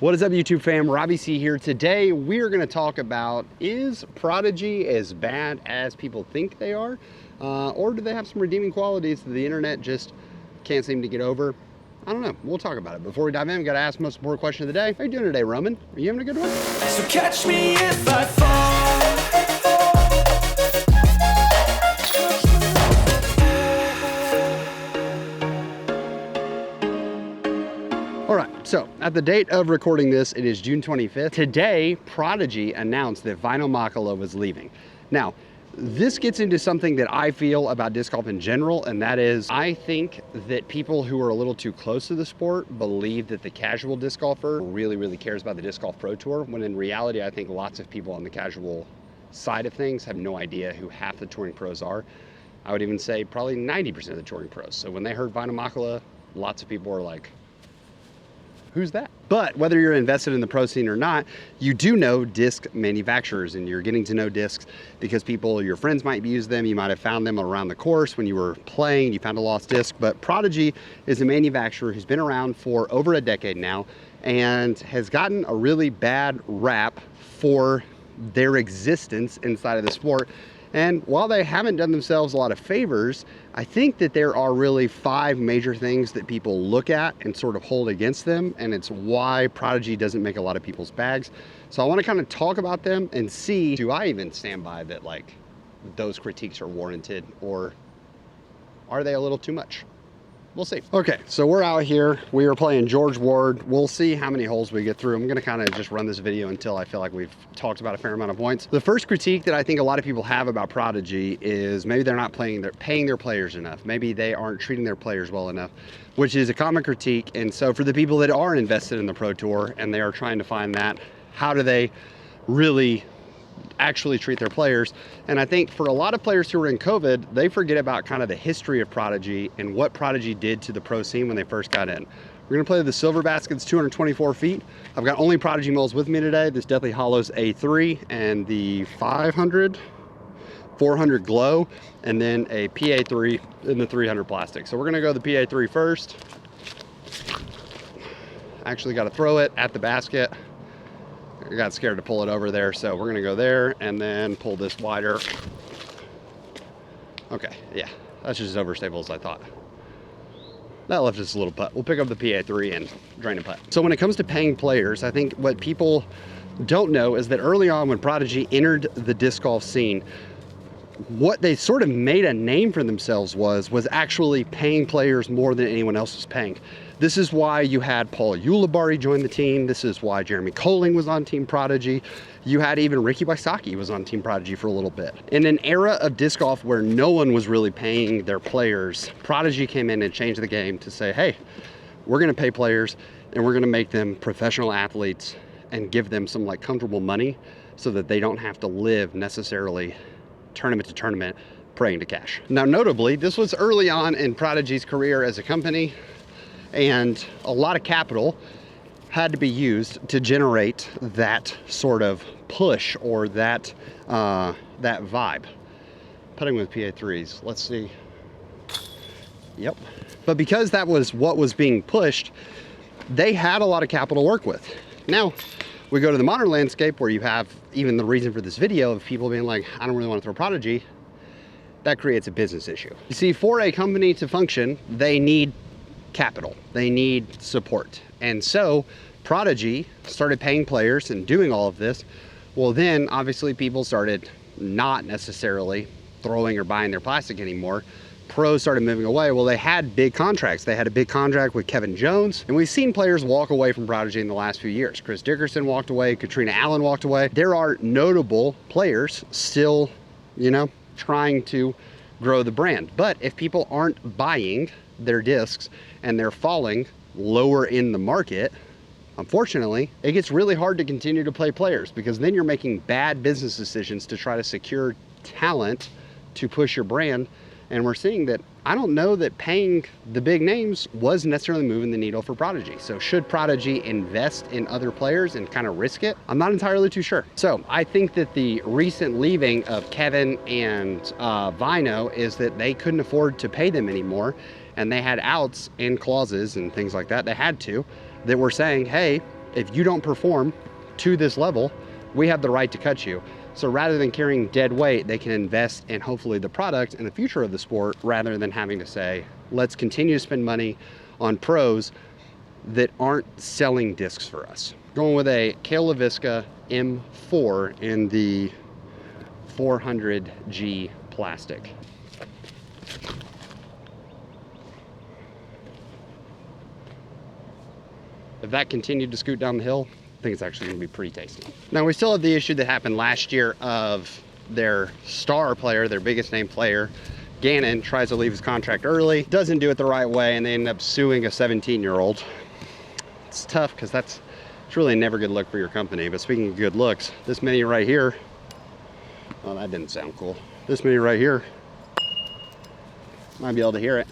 What is up, YouTube fam? Robbie C here. Today we're going to talk about, is Prodigy as bad as people think they are? Or do they have some redeeming qualities that the internet just can't seem to get over? I don't know. We'll talk about it. Before we dive in, we got to ask the most important question of the day. How are you doing today, Roman? Are you having a good one? So catch me if I fall. All right, so at the date of recording this, it is June 25th. Today, Prodigy announced that Vaino Makala was leaving. Now, this gets into something that I feel about disc golf in general, and that is, I think that people who are a little too close to the sport believe that the casual disc golfer really cares about the Disc Golf Pro Tour, when in reality, I think lots of people on the casual side of things have no idea who half the touring pros are. I would even say probably 90% of the touring pros. So when they heard Vaino Makala, lots of people were like, who's that? But whether you're invested in the pro scene or not, you do know disc manufacturers, and you're getting to know discs because people, your friends might use them. You might have found them around the course when you were playing, you found a lost disc. But Prodigy is a manufacturer who's been around for over a decade now and has gotten a really bad rap for their existence inside of the sport. And while they haven't done themselves a lot of favors, I think that there are really 5 major things that people look at and sort of hold against them, and it's why Prodigy doesn't make a lot of people's bags. So I want to kind of talk about them and see, do I even stand by that, like, those critiques are warranted, or are they a little too much? We'll see. Okay, so we're out here. We are playing George Ward. We'll see how many holes we get through. I'm gonna kind of just run this video until I feel like we've talked about a fair amount of points. The first critique that I think a lot of people have about Prodigy is maybe they're not paying their players enough. Maybe they aren't treating their players well enough, which is a common critique. And so for the people that are invested in the Pro Tour and they are trying to find that, how do they really actually treat their players? And I think for a lot of players who are in COVID, they forget about kind of the history of Prodigy and what Prodigy did to the pro scene when they first got in. We're gonna play the Silver Baskets 224 feet. I've got only Prodigy molds with me today. This Deathly Hollows A3 and the 500, 400 glow, and then a PA3 in the 300 plastic. So we're gonna go the PA3 first. Actually got to throw it at the basket. I got scared to pull it over there, so we're gonna go there and then pull this wider. Okay, yeah, that's just as overstable as I thought. That left us a little putt. We'll pick up the PA3 and drain a putt. So when it comes to paying players, I think what people don't know is that early on when Prodigy entered the disc golf scene, what they sort of made a name for themselves was actually paying players more than anyone else was paying. This is why you had Paul Ulibarri join the team. This is why Jeremy Colling was on Team Prodigy. You had even Ricky Wysocki was on Team Prodigy for a little bit. In an era of disc golf where no one was really paying their players, Prodigy came in and changed the game to say, hey, we're gonna pay players and we're gonna make them professional athletes and give them some like comfortable money so that they don't have to live necessarily tournament to tournament praying to cash. Now, notably, this was early on in Prodigy's career as a company, and a lot of capital had to be used to generate that sort of push or that that vibe. Putting with PA3s, let's see. Yep. But because that was what was being pushed, they had a lot of capital to work with. Now, we go to the modern landscape where you have even the reason for this video of people being like, I don't really want to throw Prodigy. That creates a business issue. You see, for a company to function, they need capital, they need support. And so Prodigy started paying players and doing all of this. Well, then obviously people started not necessarily throwing or buying their plastic anymore. Pros started moving away. Well, they had big contracts. They had a big contract with Kevin Jones, and we've seen players walk away from Prodigy in the last few years. Chris Dickerson walked away, Katrina Allen walked away. There are notable players still, you know, trying to grow the brand. But if people aren't buying their discs and they're falling lower in the market, unfortunately, it gets really hard to continue to play players, because then you're making bad business decisions to try to secure talent to push your brand. And we're seeing that, I don't know that paying the big names was necessarily moving the needle for Prodigy. So should Prodigy invest in other players and kind of risk it? I'm not entirely too sure. So I think that the recent leaving of Kevin and Vaino is that they couldn't afford to pay them anymore. And they had outs and clauses and things like that. They had to, that were saying, hey, if you don't perform to this level, we have the right to cut you. So rather than carrying dead weight, they can invest in hopefully the product and the future of the sport, rather than having to say, let's continue to spend money on pros that aren't selling discs for us. Going with a Kale LaVisca M4 in the 400G plastic. If that continued to scoot down the hill, I think it's actually gonna be pretty tasty. Now we still have the issue that happened last year of their star player, their biggest name player, Gannon, tries to leave his contract early, doesn't do it the right way, and they end up suing a 17-year-old. It's tough because it's really never good look for your company. But speaking of good looks, this mini right here, oh, that didn't sound cool. This mini right here, might be able to hear it.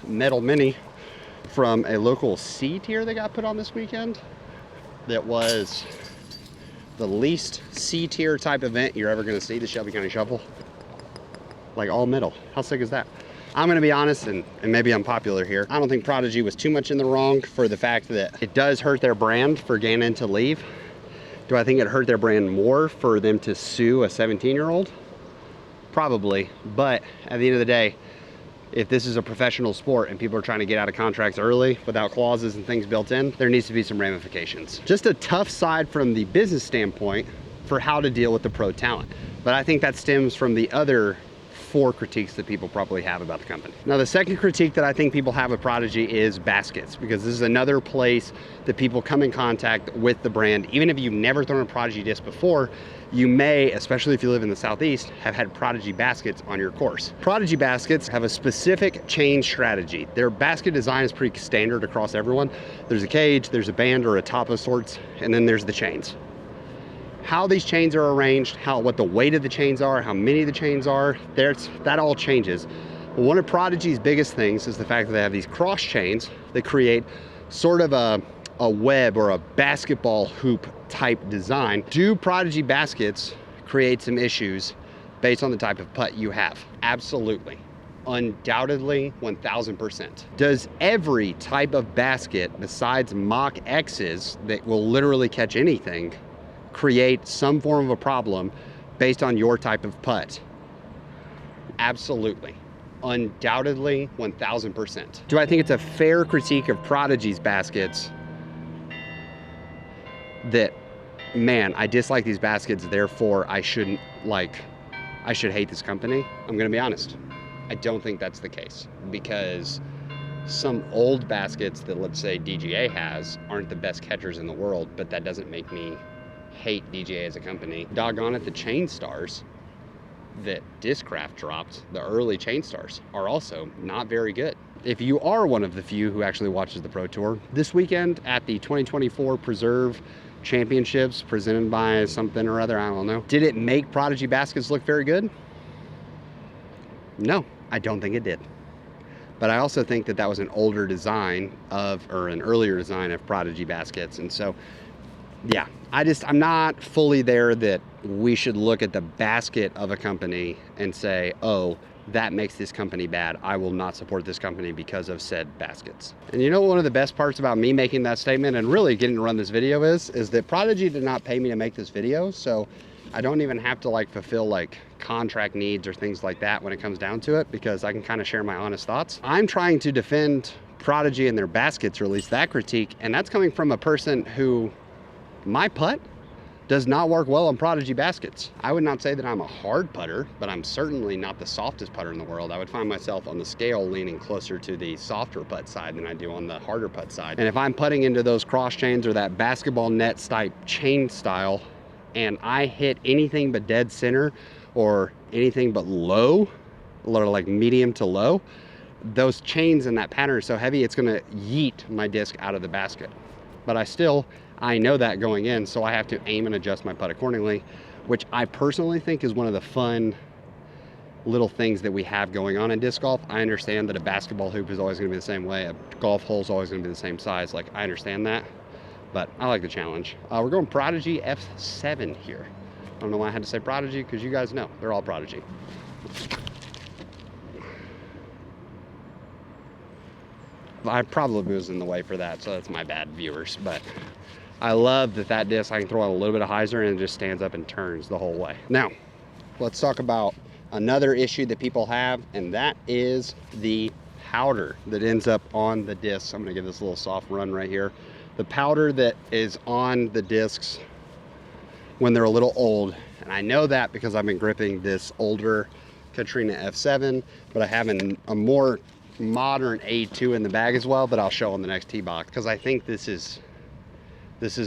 Metal mini from a local C tier that got put on this weekend. That was the least C tier type event you're ever gonna see, the Shelby County Shuffle. Like all metal. How sick is that? I'm gonna be honest, and maybe I'm popular here. I don't think Prodigy was too much in the wrong for the fact that it does hurt their brand for Gannon to leave. Do I think it hurt their brand more for them to sue a 17-year-old? Probably, but at the end of the day, if this is a professional sport and people are trying to get out of contracts early without clauses and things built in, there needs to be some ramifications. Just a tough side from the business standpoint for how to deal with the pro talent. But I think that stems from the other 4 critiques that people probably have about the company. Now, the second critique that I think people have of Prodigy is baskets, because this is another place that people come in contact with the brand. Even if you've never thrown a Prodigy disc before, you may, especially if you live in the Southeast, have had Prodigy baskets on your course. Prodigy baskets have a specific chain strategy. Their basket design is pretty standard across everyone. There's a cage, there's a band or a top of sorts, and then there's the chains. How these chains are arranged, what the weight of the chains are, how many the chains are, that all changes. But one of Prodigy's biggest things is the fact that they have these cross chains that create sort of a web or a basketball hoop type design. Do Prodigy baskets create some issues based on the type of putt you have? Absolutely. Undoubtedly, 1000%. Does every type of basket besides Mach X's that will literally catch anything create some form of a problem based on your type of putt? Absolutely. Undoubtedly, 1000%. Do I think it's a fair critique of Prodigy's baskets that, man, I dislike these baskets, therefore I should hate this company? I'm gonna be honest. I don't think that's the case, because some old baskets that, let's say, DGA has aren't the best catchers in the world, but that doesn't make me hate DGA as a company. Doggone it, the Chain Stars that Discraft dropped, the early Chain Stars, are also not very good. If you are one of the few who actually watches the Pro Tour, this weekend at the 2024 Preserve Championships presented by something or other, I don't know, did it make Prodigy baskets look very good? No, I don't think it did. But I also think that was an older design or an earlier design of Prodigy baskets. And so, yeah, I'm not fully there that we should look at the basket of a company and say, oh, that makes this company bad. I will not support this company because of said baskets. And you know, one of the best parts about me making that statement and really getting to run this video is that Prodigy did not pay me to make this video. So I don't even have to fulfill contract needs or things like that when it comes down to it, because I can kind of share my honest thoughts. I'm trying to defend Prodigy and their baskets, or at least that critique. And that's coming from a person who, my putt does not work well on Prodigy baskets. I would not say that I'm a hard putter, but I'm certainly not the softest putter in the world. I would find myself on the scale leaning closer to the softer putt side than I do on the harder putt side. And if I'm putting into those cross chains or that basketball net type chain style, and I hit anything but dead center or anything but low, or like medium to low, those chains and that pattern are so heavy, it's gonna yeet my disc out of the basket. But I know that going in, so I have to aim and adjust my putt accordingly, which I personally think is one of the fun little things that we have going on in disc golf. I understand that a basketball hoop is always gonna be the same way, a golf hole is always gonna be the same size. I understand that, but I like the challenge. We're going Prodigy F7 here. I don't know why I had to say Prodigy, because you guys know, they're all Prodigy. I probably was in the way for that, so that's my bad, viewers, but I love that that disc, I can throw on a little bit of hyzer and it just stands up and turns the whole way. Now, let's talk about another issue that people have, and that is the powder that ends up on the discs. I'm gonna give this a little soft run right here. The powder that is on the discs when they're a little old, and I know that because I've been gripping this older Katrina F7, but I have a more modern A2 in the bag as well that I'll show on the next tee box, because I think this is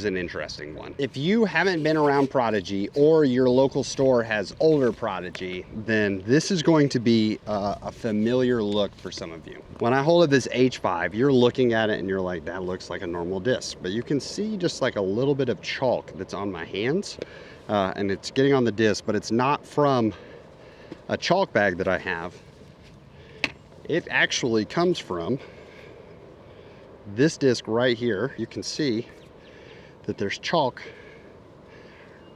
an interesting one. If you haven't been around Prodigy, or your local store has older Prodigy, then this is going to be a familiar look for some of you. When I hold up this H5, you're looking at it and you're like, that looks like a normal disc, but you can see just like a little bit of chalk that's on my hands, and it's getting on the disc, but it's not from a chalk bag that I have. It actually comes from this disc right here. You can see that there's chalk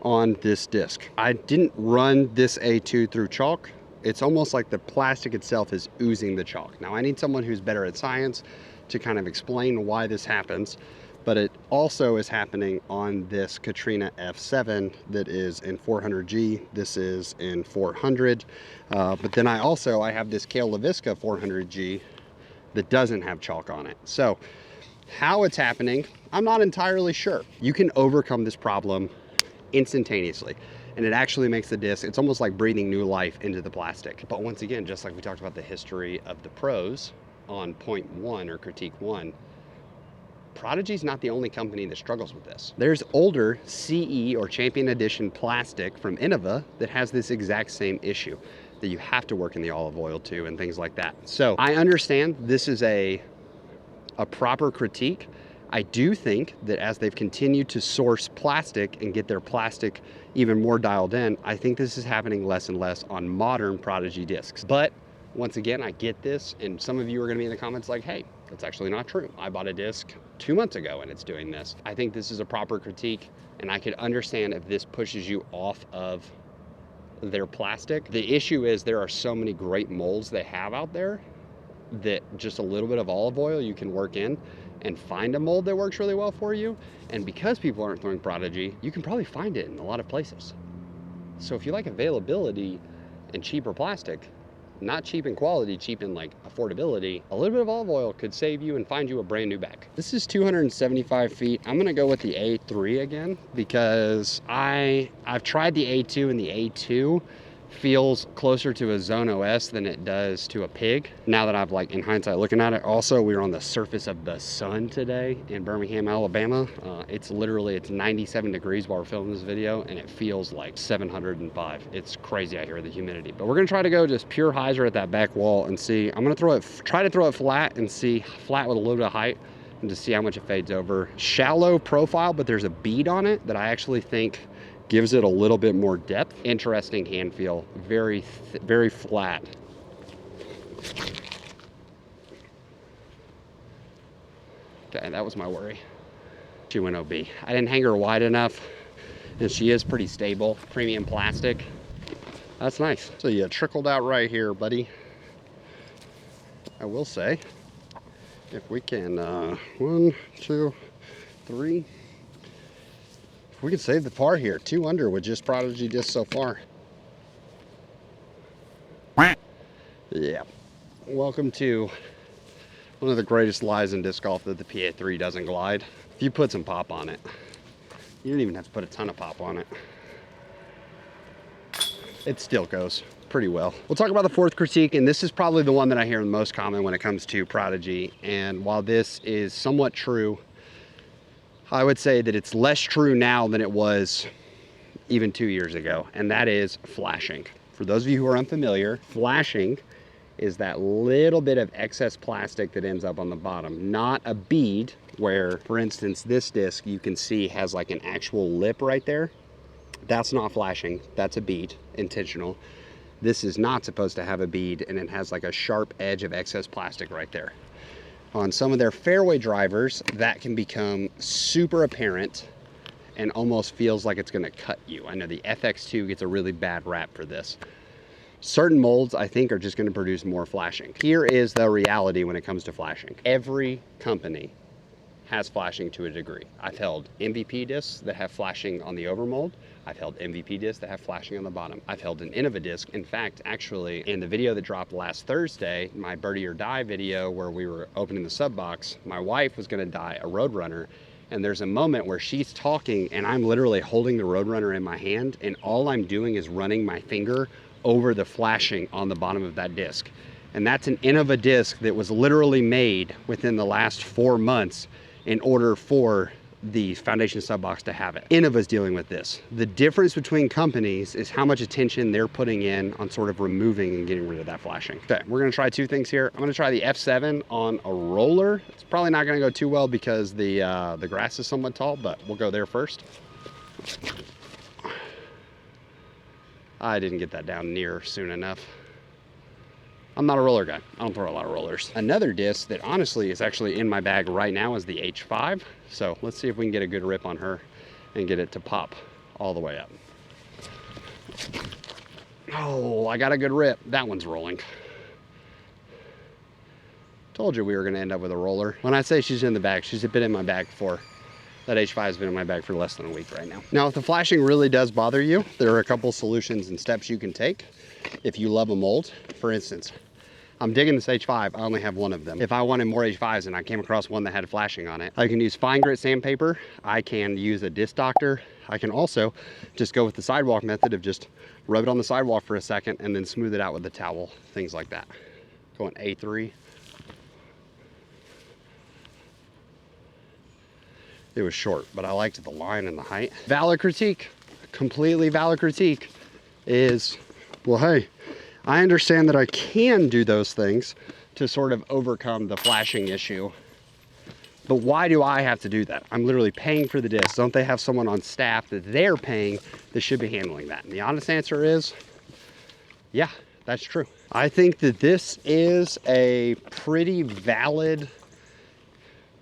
on this disc. I didn't run this A2 through chalk. It's almost like the plastic itself is oozing the chalk. Now I need someone who's better at science to kind of explain why this happens, but it also is happening on this Katrina F7 that is in 400G. This is in 400, but then I have this Kale LaVisca 400G that doesn't have chalk on it. So how it's happening, I'm not entirely sure. You can overcome this problem instantaneously, and it actually makes the disc, it's almost like breathing new life into the plastic. But once again, just like we talked about the history of the pros on point 1 or critique 1, Prodigy's not the only company that struggles with this. There's older CE or Champion Edition plastic from Innova that has this exact same issue, that you have to work in the olive oil too and things like that. So I understand this is a proper critique. I do think that as they've continued to source plastic and get their plastic even more dialed in, I think this is happening less and less on modern Prodigy discs. But once again, I get this, and some of you are gonna be in the comments like, hey, that's actually not true. I bought a disc 2 months ago and it's doing this. I think this is a proper critique, and I could understand if this pushes you off of their plastic. The issue is there are so many great molds they have out there that just a little bit of olive oil you can work in and find a mold that works really well for you. And because people aren't throwing Prodigy, you can probably find it in a lot of places. So if you like availability and cheaper plastic, not cheap in quality, cheap in like affordability, a little bit of olive oil could save you and find you a brand new bag. This is 275 feet. I'm gonna go with the A3 again, because I've tried the A2, and the A2 feels closer to a Zone OS than it does to a Pig. Now that I've, like, in hindsight looking at it. Also, we were on the surface of the sun today in Birmingham, Alabama. It's 97 degrees while we're filming this video, and it feels like 705. It's crazy out here with the humidity. But we're gonna try to go just pure hyzer at that back wall and see. I'm gonna try to throw it flat and see, flat with a little bit of height, and to see how much it fades over. Shallow profile, but there's a bead on it that I actually think gives it a little bit more depth. Interesting hand feel, very flat. Okay, that was my worry. She went OB. I didn't hang her wide enough, and she is pretty stable. Premium plastic. That's nice. So you trickled out right here, buddy. I will say, if we can, 1, 2, 3. We can save the par here. 2 under with just Prodigy discs so far. Yeah. Welcome to one of the greatest lies in disc golf, that the PA3 doesn't glide. If you put some pop on it, you don't even have to put a ton of pop on it. It still goes pretty well. We'll talk about the fourth critique, and this is probably the one that I hear the most common when it comes to Prodigy. And while this is somewhat true, I would say that it's less true now than it was even 2 years ago, and that is flashing. For those of you who are unfamiliar, flashing is that little bit of excess plastic that ends up on the bottom, not a bead, where, for instance, this disc you can see has like an actual lip right there. That's not flashing, that's a bead, intentional. This is not supposed to have a bead, and it has like a sharp edge of excess plastic right there. On some of their fairway drivers, that can become super apparent and almost feels like it's gonna cut you. I know the FX2 gets a really bad rap for this. Certain molds, I think, are just gonna produce more flashing. Here is the reality when it comes to flashing. Every company has flashing to a degree. I've held MVP discs that have flashing on the overmold. I've held MVP discs that have flashing on the bottom. I've held an Innova disc. In fact, actually, in the video that dropped last Thursday, my birdie or die video where we were opening the sub box, my wife was gonna die a Roadrunner, and there's a moment where she's talking and I'm literally holding the Roadrunner in my hand, and all I'm doing is running my finger over the flashing on the bottom of that disc. And that's an Innova disc that was literally made within the last 4 months in order for the foundation sub box to have it. Innova's dealing with this. The difference between companies is how much attention they're putting in on sort of removing and getting rid of that flashing. Okay, we're gonna try 2 things here. I'm gonna try the F7 on a roller. It's probably not gonna go too well because the grass is somewhat tall, but we'll go there first. I didn't get that down near soon enough. I'm not a roller guy. I don't throw a lot of rollers. Another disc that honestly is actually in my bag right now is the H5. So let's see if we can get a good rip on her and get it to pop all the way up. Oh, I got a good rip. That one's rolling. Told you we were gonna end up with a roller. When I say she's in the bag, she's been in my bag before. That H5 has been in my bag for less than a week right now. Now, if the flashing really does bother you, there are a couple solutions and steps you can take if you love a mold. For instance, I'm digging this H5, I only have one of them. If I wanted more H5s and I came across one that had flashing on it, I can use fine grit sandpaper, I can use a disc doctor, I can also just go with the sidewalk method of just rub it on the sidewalk for a second and then smooth it out with a towel, things like that. Going A3. It was short, but I liked the line and the height. Valid critique, completely valid critique is, well, hey, I understand that I can do those things to sort of overcome the flashing issue, but why do I have to do that? I'm literally paying for the discs. Don't they have someone on staff that they're paying that should be handling that? And the honest answer is, yeah, that's true. I think that this is a pretty valid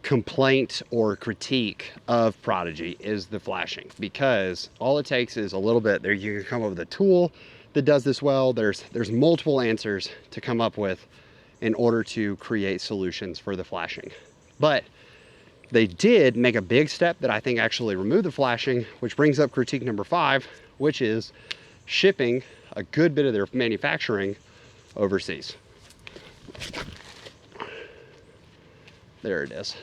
complaint or critique of Prodigy is the flashing, because all it takes is a little bit there. You can come up with a tool that does this well. There's multiple answers to come up with in order to create solutions for the flashing. But they did make a big step that I think actually removed the flashing, which brings up critique number 5, which is shipping a good bit of their manufacturing overseas. There it is.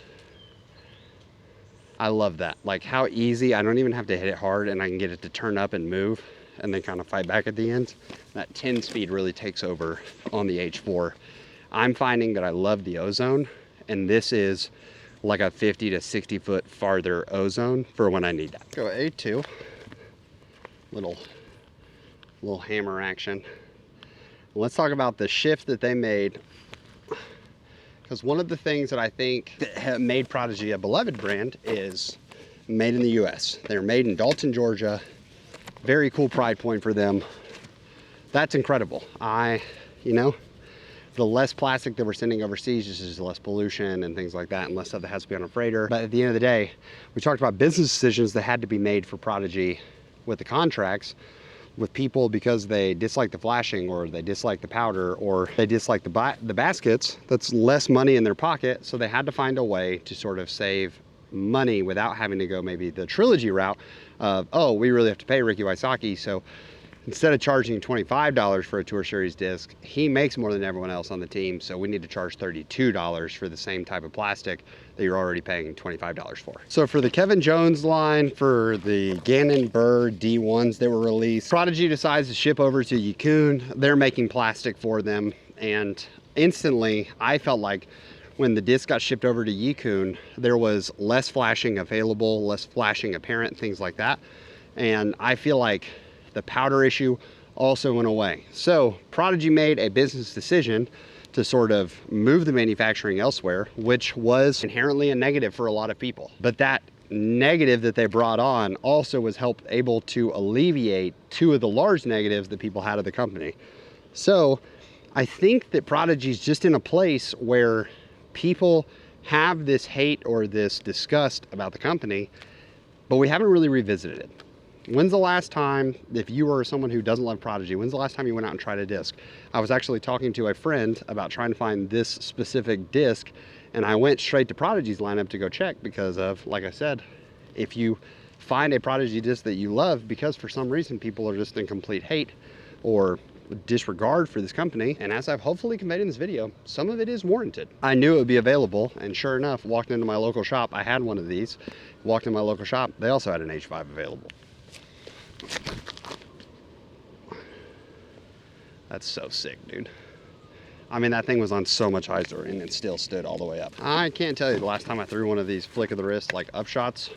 I love that. Like how easy, I don't even have to hit it hard and I can get it to turn up and move and then kind of fight back at the end. That 10 speed really takes over on the H4. I'm finding that I love the ozone, and this is like a 50 to 60 foot farther ozone for when I need that. Go A2, little hammer action. Let's talk about the shift that they made, because one of the things that I think that made Prodigy a beloved brand is made in the US. They're made in Dalton, Georgia. Very cool pride point for them. That's incredible. You know, the less plastic that we're sending overseas, just is less pollution and things like that, and less stuff that has to be on a freighter. But at the end of the day, we talked about business decisions that had to be made for Prodigy with the contracts with people because they dislike the flashing, or they dislike the powder, or they dislike the baskets. That's less money in their pocket, so they had to find a way to sort of save money without having to go maybe the trilogy route of, oh, we really have to pay Ricky Wysocki, so instead of charging $25 for a Tour Series disc, he makes more than everyone else on the team, so we need to charge $32 for the same type of plastic that you're already paying $25 for. So for the Kevin Jones line, for the Gannon Burr D1s that were released, Prodigy decides to ship over to Yikun. They're making plastic for them, and instantly I felt like when the disc got shipped over to Yikun, there was less flashing available, less flashing apparent, things like that. And I feel like the powder issue also went away. So Prodigy made a business decision to sort of move the manufacturing elsewhere, which was inherently a negative for a lot of people. But that negative that they brought on also was able to alleviate 2 of the large negatives that people had of the company. So I think that Prodigy's just in a place where people have this hate or this disgust about the company, but we haven't really revisited it. When's the last time, if you are someone who doesn't love Prodigy, when's the last time you went out and tried a disc? I was actually talking to a friend about trying to find this specific disc, And I went straight to Prodigy's lineup to go check because of, like I said, if you find a Prodigy disc that you love, because for some reason people are just in complete hate or disregard for this company, and as I've hopefully conveyed in this video, some of it is warranted. I knew it would be available, and sure enough, walked into my local shop. I had one of these. Walked in my local shop, they also had an H5 available. That's so sick, dude. I mean, that thing was on so much hyzer and it still stood all the way up. I can't tell you the last time I threw one of these flick of the wrist like upshots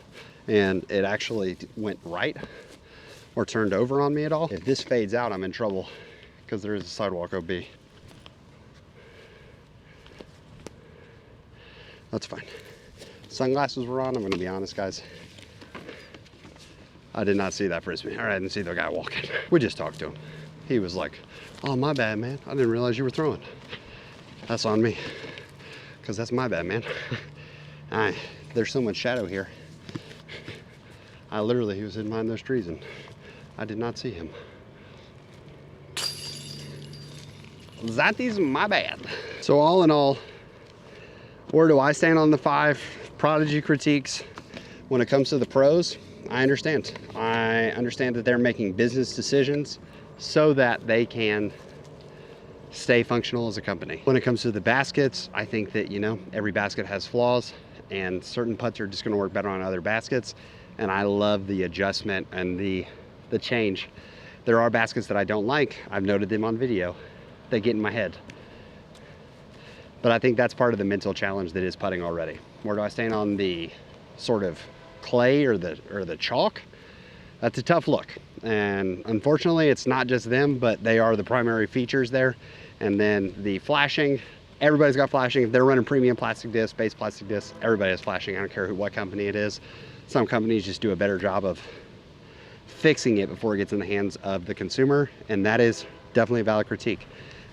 and it actually went right or turned over on me at all. If this fades out, I'm in trouble because there is a sidewalk OB. That's fine. Sunglasses were on, I'm gonna be honest, guys. I did not see that frisbee, or I didn't see the guy walking. We just talked to him. He was like, oh, my bad, man. I didn't realize you were throwing. That's on me, because that's my bad, man. There's so much shadow here. He was hidden behind those trees, and I did not see him. That is my bad. So all in all, where do I stand on the 5 Prodigy critiques? When it comes to the pros, I understand. I understand that they're making business decisions so that they can stay functional as a company. When it comes to the baskets, I think that, you know, every basket has flaws and certain putts are just gonna work better on other baskets. And I love the adjustment and the change. There are baskets that I don't like. I've noted them on video. They get in my head. But I think that's part of the mental challenge that is putting already. Where do I stand on the sort of clay or the chalk? That's a tough look. And unfortunately, it's not just them, but they are the primary features there. And then the flashing, everybody's got flashing. If they're running premium plastic discs, base plastic discs, everybody has flashing. I don't care what company it is. Some companies just do a better job of fixing it before it gets in the hands of the consumer. And that is definitely a valid critique.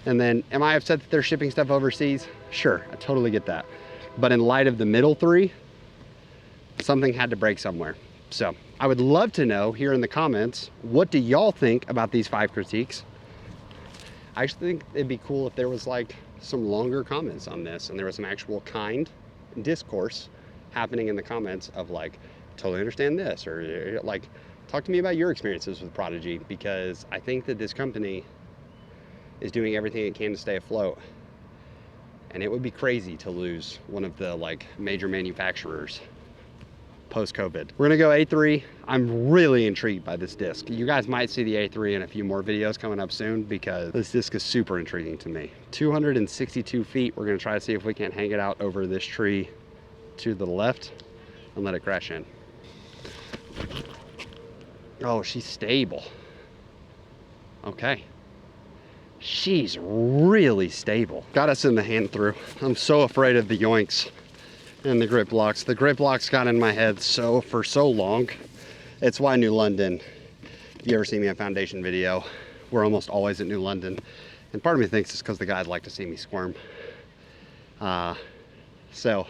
And then, am I upset that they're shipping stuff overseas? Sure, I totally get that. But in light of the middle 3, something had to break somewhere. So I would love to know here in the comments, what do y'all think about these 5 critiques? I actually think it'd be cool if there was like some longer comments on this and there was some actual kind discourse happening in the comments of like, totally understand this, or like, talk to me about your experiences with Prodigy, because I think that this company is doing everything it can to stay afloat. And it would be crazy to lose one of the like major manufacturers post-COVID. We're gonna go A3. I'm really intrigued by this disc. You guys might see the A3 in a few more videos coming up soon because this disc is super intriguing to me. 262 feet. We're gonna try to see if we can't hang it out over this tree to the left and let it crash in. Oh, she's stable. Okay. She's really stable. Got us in the hand through. I'm so afraid of the yoinks and the grip locks. The grip locks got in my head for so long. It's why New London, if you ever see me on Foundation video, we're almost always at New London. And part of me thinks it's because the guys like to see me squirm. So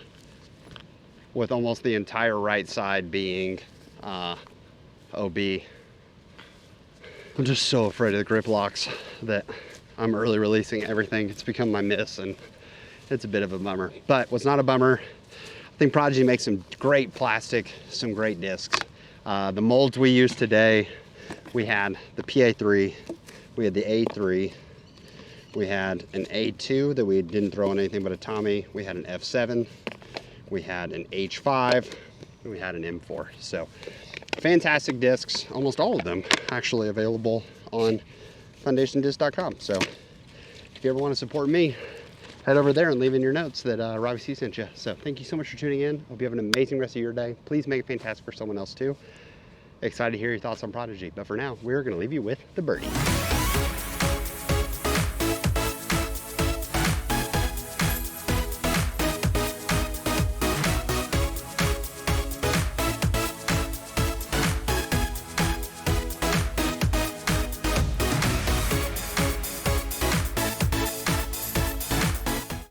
with almost the entire right side being OB, I'm just so afraid of the grip locks that I'm early releasing everything. It's become my miss and it's a bit of a bummer. But what's not a bummer, I think Prodigy makes some great plastic, some great discs. The molds we used today, we had the PA3, we had the A3, we had an A2 that we didn't throw in anything but a Tommy, we had an F7, we had an H5, and we had an M4. So fantastic discs, almost all of them actually available on foundationdisc.com. So if you ever want to support me, head over there and leave in your notes that Robbie C sent you. So thank you so much for tuning in. Hope you have an amazing rest of your day. Please make it fantastic for someone else too. Excited to hear your thoughts on Prodigy. But for now, we're going to leave you with the birdie.